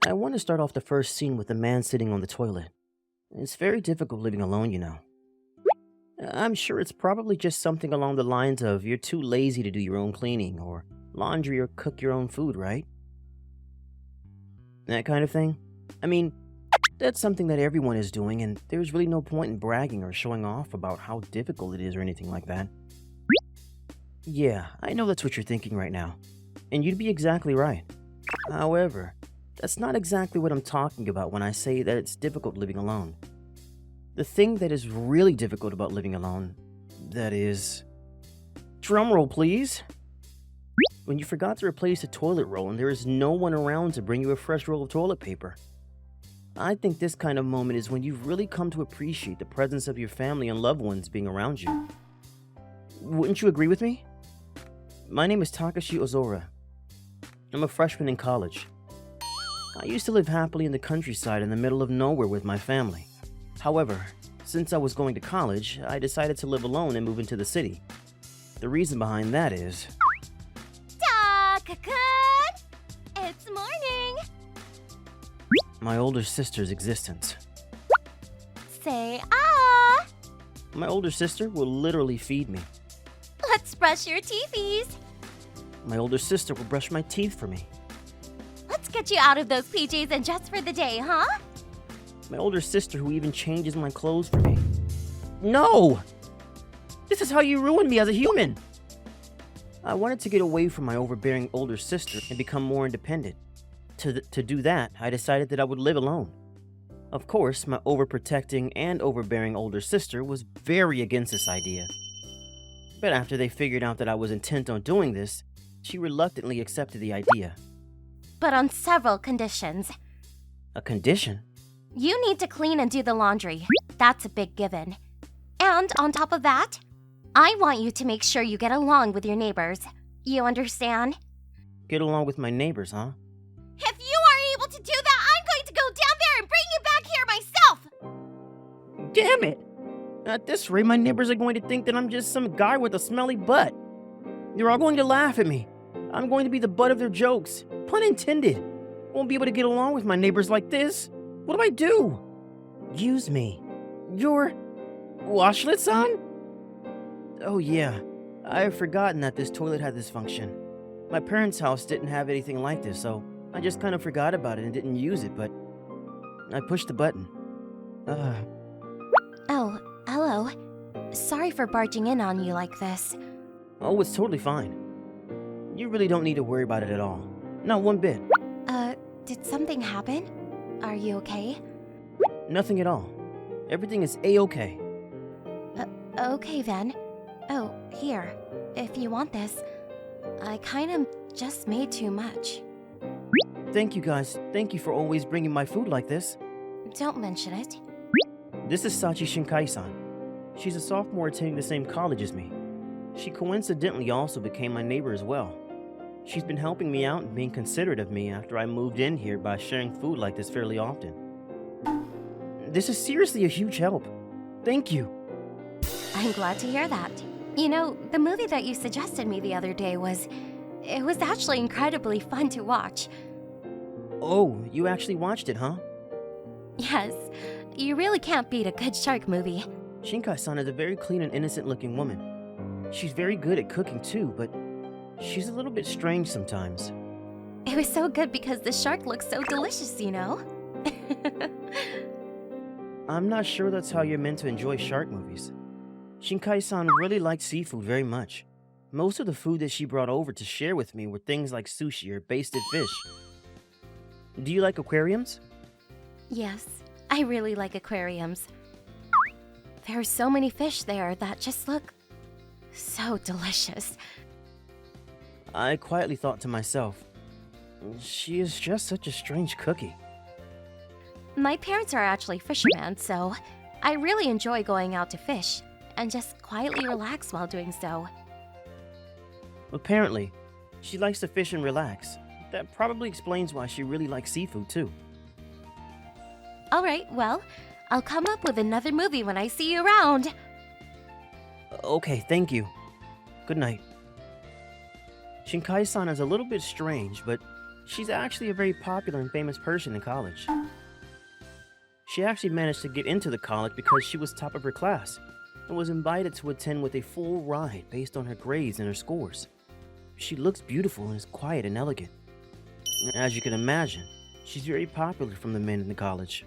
I want to start off the first scene with a man sitting on the toilet. It's very difficult living alone, you know. I'm sure it's probably just something along the lines of you're too lazy to do your own cleaning, or laundry, or cook your own food, right? That kind of thing. I mean, that's something that everyone is doing, and there's really no point in bragging or showing off about how difficult it is or anything like that. Yeah, I know that's what you're thinking right now, and you'd be exactly right. However, that's not exactly what I'm talking about when I say that it's difficult living alone. The thing that is really difficult about living alone, that is... Drumroll, please! When you forgot to replace the toilet roll and there is no one around to bring you a fresh roll of toilet paper. I think this kind of moment is when you've really come to appreciate the presence of your family and loved ones being around you. Wouldn't you agree with me? My name is Takashi Ozora. I'm a freshman in college. I used to live happily in the countryside in the middle of nowhere with my family. However, since I was going to college, I decided to live alone and move into the city. The reason behind that is... Taka-kun! It's morning! my older sister's existence. Say ah! My older sister will literally feed me. Let's brush your teethies! My older sister will brush my teeth for me. Let's get you out of those PJs and just for the day, huh? My older sister who even changes my clothes for me. No! This is how you ruined me as a human! I wanted to get away from my overbearing older sister and become more independent. To do that, I decided that I would live alone. Of course, my overprotecting and overbearing older sister was very against this idea. But after they figured out that I was intent on doing this, she reluctantly accepted the idea. But on several conditions. A condition? You need to clean and do the laundry. That's a big given. And on top of that, I want you to make sure you get along with your neighbors. You understand? Get along with my neighbors, huh? If you aren't able to do that, I'm going to go down there and bring you back here myself! Damn it! At this rate, my neighbors are going to think that I'm just some guy with a smelly butt. They're all going to laugh at me. I'm going to be the butt of their jokes. Pun intended. Won't be able to get along with my neighbors like this. What do I do? Use me. Your... washlet-san? Oh yeah, I have forgotten that this toilet had this function. My parents' house didn't have anything like this, so I just kind of forgot about it and didn't use it, but I pushed the button. Oh, hello. Sorry for barging in on you like this. Oh, it's totally fine. You really don't need to worry about it at all. Not one bit. Did something happen? Are you okay? Nothing at all. Everything is A-okay. Okay then. Oh, here. If you want this. I kind of just made too much. Thank you guys. Thank you for always bringing my food like this. Don't mention it. This is Sachi Shinkai-san. She's a sophomore attending the same college as me. She coincidentally also became my neighbor as well. She's been helping me out and being considerate of me after I moved in here by sharing food like this fairly often. This is seriously a huge help. Thank you. I'm glad to hear that. You know, the movie that you suggested me the other day was actually incredibly fun to watch. Oh, you actually watched it, huh? Yes, you really can't beat a good shark movie. Shinkai-san is a very clean and innocent-looking woman. She's very good at cooking too, but she's a little bit strange sometimes. It was so good because the shark looks so delicious, you know? I'm not sure that's how you're meant to enjoy shark movies. Shinkai-san really liked seafood very much. Most of the food that she brought over to share with me were things like sushi or basted fish. Do you like aquariums? Yes, I really like aquariums. There are so many fish there that just look so delicious. I quietly thought to myself, she is just such a strange cookie. My parents are actually fishermen, so I really enjoy going out to fish and just quietly relax while doing so. Apparently, she likes to fish and relax. That probably explains why she really likes seafood too. Alright, well, I'll come up with another movie when I see you around. Okay, thank you. Good night. Shinkai-san is a little bit strange, but She's actually a very popular and famous person in college. She actually managed to get into the college because she was top of her class and was invited to attend with a full ride based on her grades and her scores. She looks beautiful and is quiet and elegant. As you can imagine, she's very popular from the men in the college.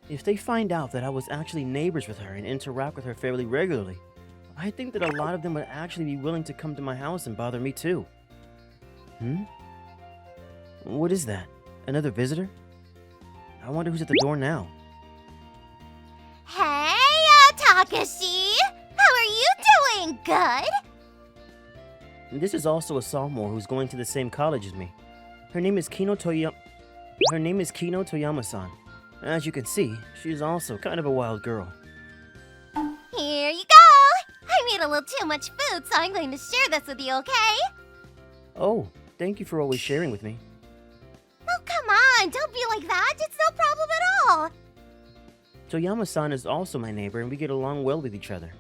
If they find out that I was actually neighbors with her and interact with her fairly regularly, I think that a lot of them would actually be willing to come to my house and bother me too. What is that? Another visitor? I wonder who's at the door now. Hey, Takashi! How are you doing? Good? This is also a sophomore who's going to the same college as me. Her name is Kino Toyama-san. As you can see, she's also kind of a wild girl. Here you go! I made a little too much food, so I'm going to share this with you, okay? Oh, thank you for always sharing with me. Oh, come on! Don't be like that! It's no problem at all! Toyama-san is also my neighbor and we get along well with each other.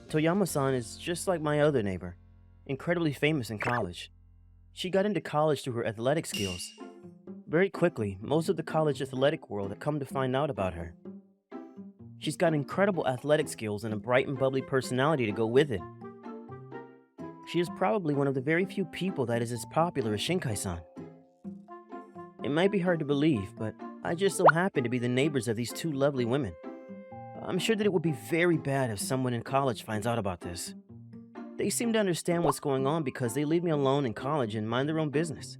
Toyama-san is just like my other neighbor, incredibly famous in college. She got into college through her athletic skills. Very quickly, most of the college athletic world had come to find out about her. She's got incredible athletic skills and a bright and bubbly personality to go with it. She is probably one of the very few people that is as popular as Shinkai-san. It might be hard to believe, but I just so happen to be the neighbors of these two lovely women. I'm sure that it would be very bad if someone in college finds out about this. They seem to understand what's going on because they leave me alone in college and mind their own business.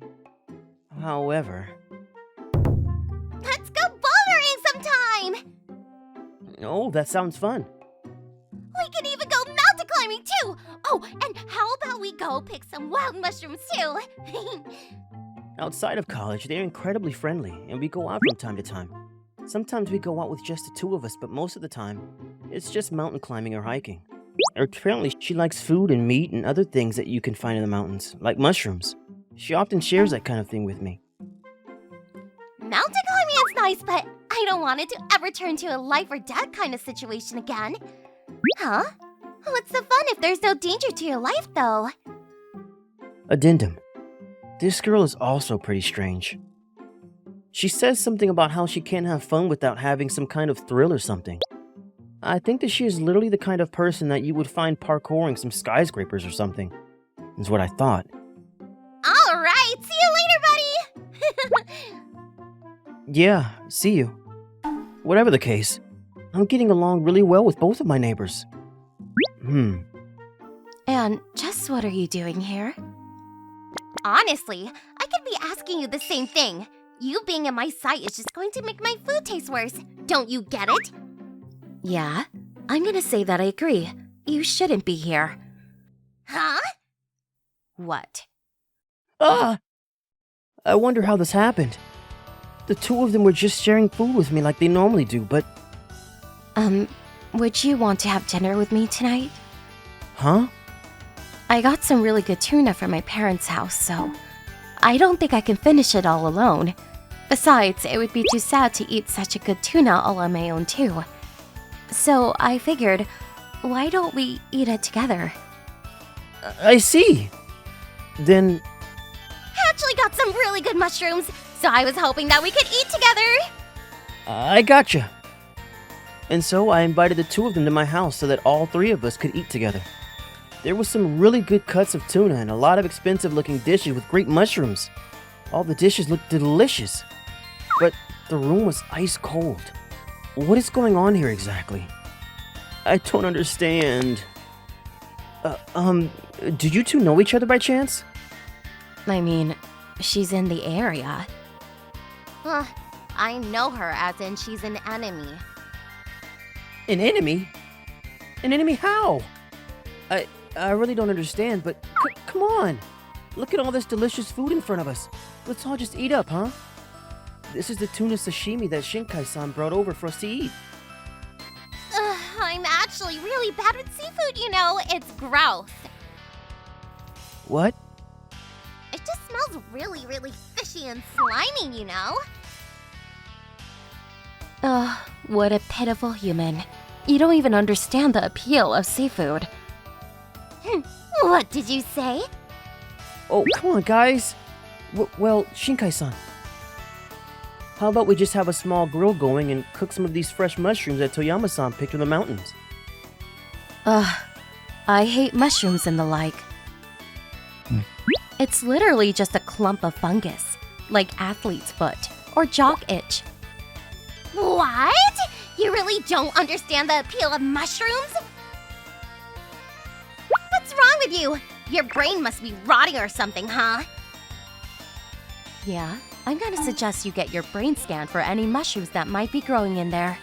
However... Let's go bouldering sometime! Oh, that sounds fun. We can even go mountain climbing too! Oh, and how about we go pick some wild mushrooms too? Outside of college, they're incredibly friendly, and we go out from time to time. Sometimes we go out with just the two of us, but most of the time, it's just mountain climbing or hiking. Apparently, she likes food and meat and other things that you can find in the mountains, like mushrooms. She often shares that kind of thing with me. Mountain climbing is nice, but I don't want it to ever turn to a life or death kind of situation again. Huh? What's the fun if there's no danger to your life, though? Addendum. This girl is also pretty strange. She says something about how she can't have fun without having some kind of thrill or something. I think that she is literally the kind of person that you would find parkouring some skyscrapers or something, is what I thought. Alright, see you later, buddy! Yeah, see you. Whatever the case, I'm getting along really well with both of my neighbors. And just what are you doing here? Honestly, I could be asking you the same thing. You being in my sight is just going to make my food taste worse. Don't you get it? Yeah, I'm gonna say that I agree. You shouldn't be here. Huh? What? I wonder how this happened. The two of them were just sharing food with me like they normally do, but... Would you want to have dinner with me tonight? Huh? I got some really good tuna from my parents' house, so I don't think I can finish it all alone. Besides, it would be too sad to eat such a good tuna all on my own too. So I figured, why don't we eat it together? I see. Then... I actually got some really good mushrooms, so I was hoping that we could eat together. I gotcha. And so I invited the two of them to my house so that all three of us could eat together. There was some really good cuts of tuna and a lot of expensive looking dishes with great mushrooms. All the dishes looked delicious. But the room was ice cold. What is going on here exactly? I don't understand. Do you two know each other by chance? I mean, she's in the area. I know her as in she's an enemy. An enemy? An enemy how? I really don't understand, but come on. Look at all this delicious food in front of us. Let's all just eat up, huh? This is the tuna sashimi that Shinkai-san brought over for us to eat. I'm actually really bad with seafood, you know. It's gross. What? It just smells really, really fishy and slimy, you know? Ugh, what a pitiful human. You don't even understand the appeal of seafood. What did you say? Oh, come on, guys. Well, Shinkai-san, how about we just have a small grill going and cook some of these fresh mushrooms that Toyama-san picked from the mountains? Ugh, I hate mushrooms and the like. It's literally just a clump of fungus, like athlete's foot or jock itch. What? You really don't understand the appeal of mushrooms? What's wrong with you? Your brain must be rotting or something, huh? Yeah, I'm gonna suggest you get your brain scanned for any mushrooms that might be growing in there.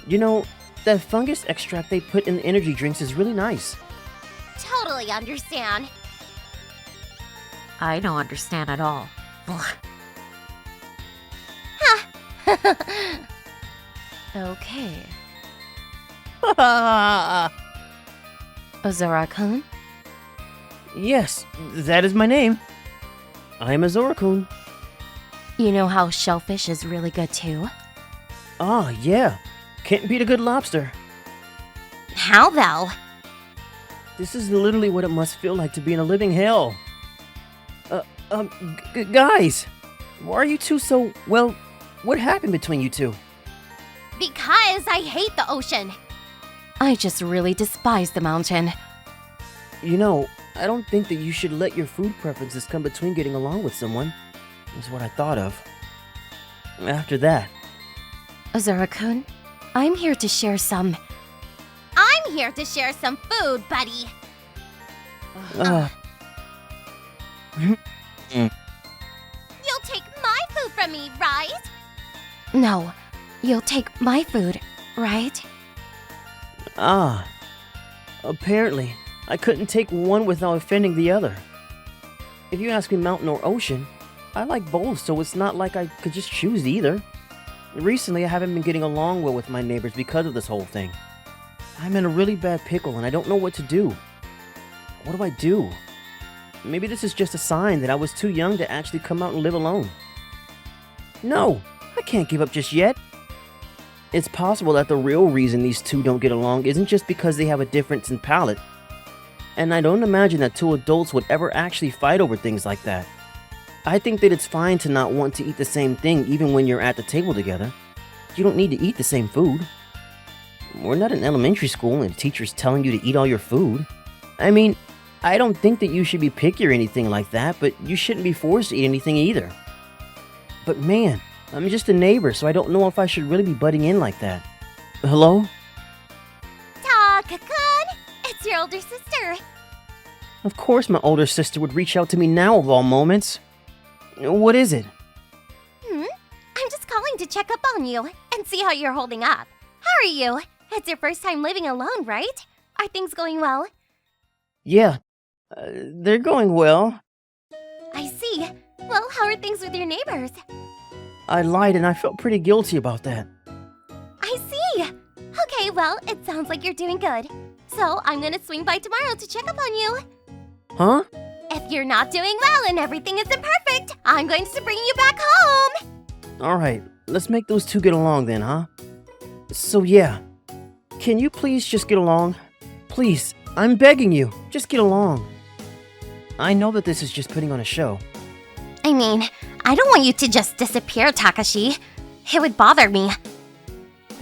You know, that fungus extract they put in the energy drinks is really nice. Totally understand. I don't understand at all. Okay. Azura-kun? Yes, that is my name. I am Azura-kun. You know how shellfish is really good too? Ah, yeah. Can't beat a good lobster. How though? This is literally what it must feel like to be in a living hell. Guys, why are you two so, well, what happened between you two? Because I hate the ocean. I just really despise the mountain. You know, I don't think that you should let your food preferences come between getting along with someone, is what I thought of. After that. Azura-kun, I'm here to share some... I'm here to share some food, buddy. You'll take my food from me, right? No, you'll take my food, right? Apparently, I couldn't take one without offending the other. If you ask me mountain or ocean, I like both, so it's not like I could just choose either. Recently, I haven't been getting along well with my neighbors because of this whole thing. I'm in a really bad pickle and I don't know what to do. What do I do? Maybe this is just a sign that I was too young to actually come out and live alone. No, I can't give up just yet. It's possible that the real reason these two don't get along isn't just because they have a difference in palate. And I don't imagine that two adults would ever actually fight over things like that. I think that it's fine to not want to eat the same thing even when you're at the table together. You don't need to eat the same food. We're not in elementary school and the teacher's telling you to eat all your food. I mean, I don't think that you should be picky or anything like that, but you shouldn't be forced to eat anything either. But man, I'm just a neighbor, so I don't know if I should really be butting in like that. Hello? Taka-kun, it's your older sister. Of course my older sister would reach out to me now of all moments. What is it? I'm just calling to check up on you and see how you're holding up. How are you? It's your first time living alone, right? Are things going well? Yeah, they're going well. I see. Well, how are things with your neighbors? I lied and I felt pretty guilty about that. I see. Okay, well, it sounds like you're doing good. So I'm gonna swing by tomorrow to check up on you. Huh? If you're not doing well and everything isn't perfect, I'm going to bring you back home. Alright, let's make those two get along then, huh? So yeah, can you please just get along? Please, I'm begging you, just get along. I know that this is just putting on a show. I mean, I don't want you to just disappear, Takashi. It would bother me.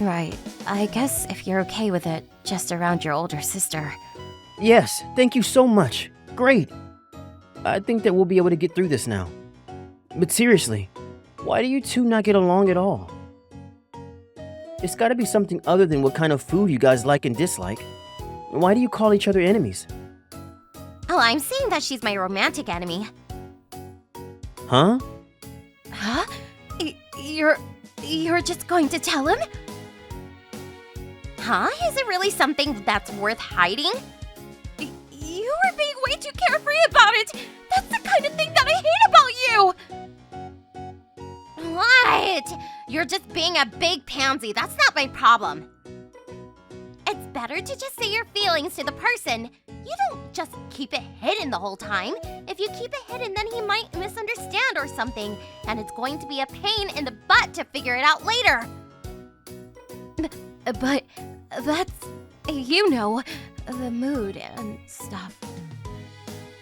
Right, I guess if you're okay with it, just around your older sister. Yes, thank you so much. Great. I think that we'll be able to get through this now. But seriously, why do you two not get along at all? It's gotta be something other than what kind of food you guys like and dislike. Why do you call each other enemies? Oh, I'm saying that she's my romantic enemy. Huh? Huh? You're just going to tell him? Huh? Is it really something that's worth hiding? You are being way too carefree about it! That's the kind of thing that I hate about you! What? You're just being a big pansy. That's not my problem. It's better to just say your feelings to the person. You don't just keep it hidden the whole time. If you keep it hidden, then he might misunderstand or something, and it's going to be a pain in the butt to figure it out later. But that's, you know, the mood and stuff.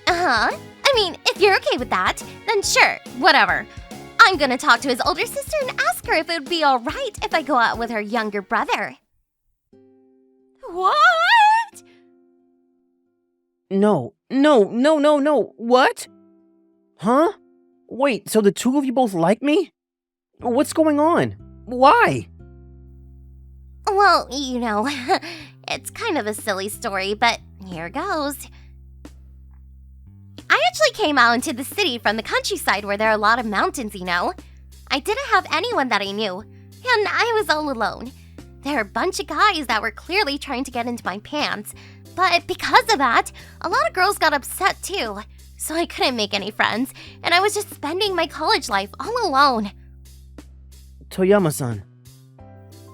Uh-huh. mean, if you're okay with that, then sure, whatever. I'm gonna talk to his older sister and ask her if it would be alright if I go out with her younger brother. What? No. What? Huh? Wait, so the two of you both like me? What's going on? Why? Well, you know, it's kind of a silly story, but here goes. I actually came out into the city from the countryside where there are a lot of mountains, you know. I didn't have anyone that I knew, and I was all alone. There are a bunch of guys that were clearly trying to get into my pants, but because of that, a lot of girls got upset too. So I couldn't make any friends, and I was just spending my college life all alone. Toyama-san.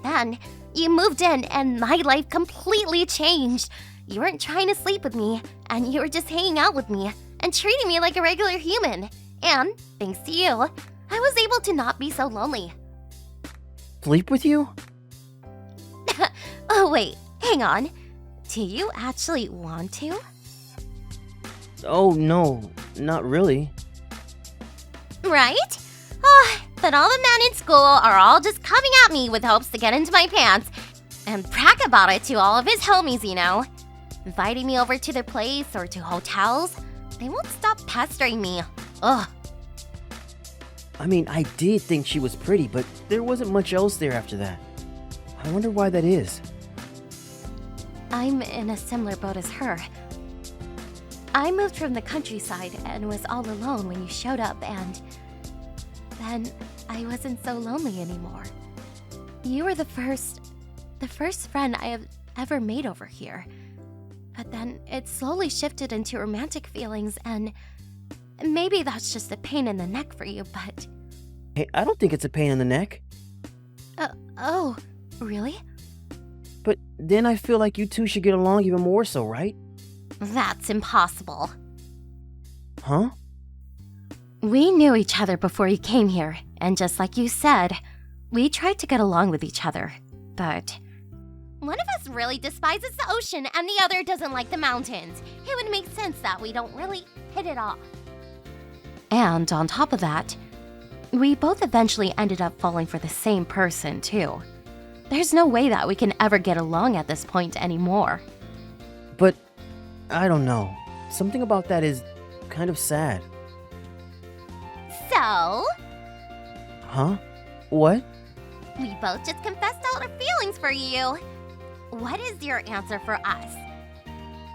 Then, you moved in, and my life completely changed. You weren't trying to sleep with me, and you were just hanging out with me and treating me like a regular human. And, thanks to you, I was able to not be so lonely. Sleep with you? Oh wait, hang on. Do you actually want to? Oh, no, not really. Right? But all the men in school are all just coming at me with hopes to get into my pants and brag about it to all of his homies, you know. Inviting me over to their place or to hotels. They won't stop pestering me. Ugh. I mean, I did think she was pretty, but there wasn't much else there after that. I wonder why that is. I'm in a similar boat as her. I moved from the countryside and was all alone when you showed up, and then I wasn't so lonely anymore. You were the first friend I have ever made over here. But then it slowly shifted into romantic feelings, and maybe that's just a pain in the neck for you, but... Hey, I don't think it's a pain in the neck. Oh, really? But then I feel like you two should get along even more so, right? That's impossible. Huh? We knew each other before you came here, and just like you said, we tried to get along with each other, but... One of us really despises the ocean and the other doesn't like the mountains. It would make sense that we don't really hit it off. And on top of that, we both eventually ended up falling for the same person, too. There's no way that we can ever get along at this point anymore. But, I don't know. Something about that is kind of sad. So? Huh? What? We both just confessed all our feelings for you. What is your answer for us?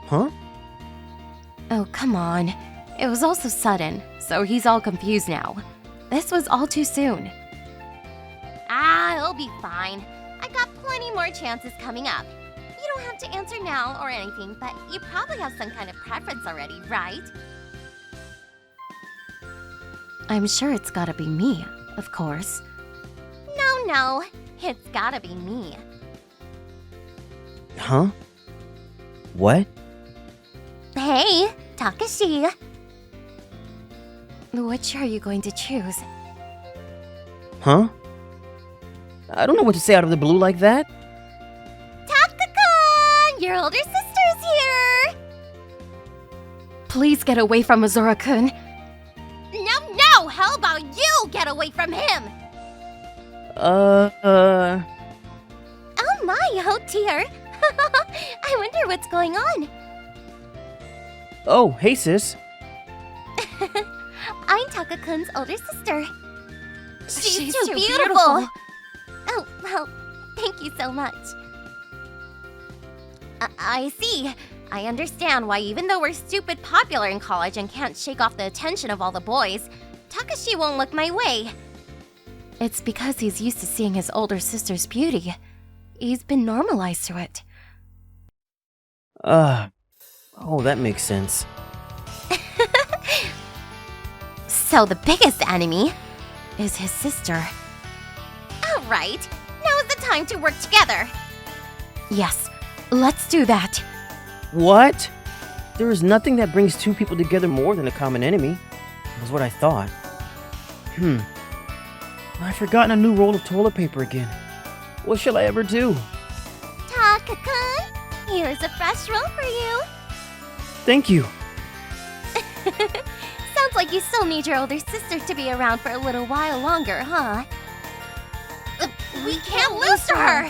Huh? Oh, come on. It was all so sudden, so he's all confused now. This was all too soon. It'll be fine. I got plenty more chances coming up. You don't have to answer now or anything, but you probably have some kind of preference already, right? I'm sure it's gotta be me, of course. No, it's gotta be me. Huh? What? Hey, Takashi. Which are you going to choose? Huh? I don't know what to say out of the blue like that. Taka-kun! Your older sister's here! Please get away from Azura-kun. No! How about you get away from him? Oh my, oh dear. I wonder what's going on. Oh, hey sis. I'm Taka-kun's older sister. She's too beautiful. Oh, well, thank you so much. I see. I understand why even though we're stupid popular in college and can't shake off the attention of all the boys, Takashi won't look my way. It's because he's used to seeing his older sister's beauty. He's been normalized to it. Oh, that makes sense. So the biggest enemy is his sister. Alright, now is the time to work together. Yes, let's do that. What? There is nothing that brings two people together more than a common enemy. Was what I thought. I've forgotten a new roll of toilet paper again. What shall I ever do? Taka-kun, here's a fresh roll for you. Thank you. Sounds like you still need your older sister to be around for a little while longer, huh? We can't lose her!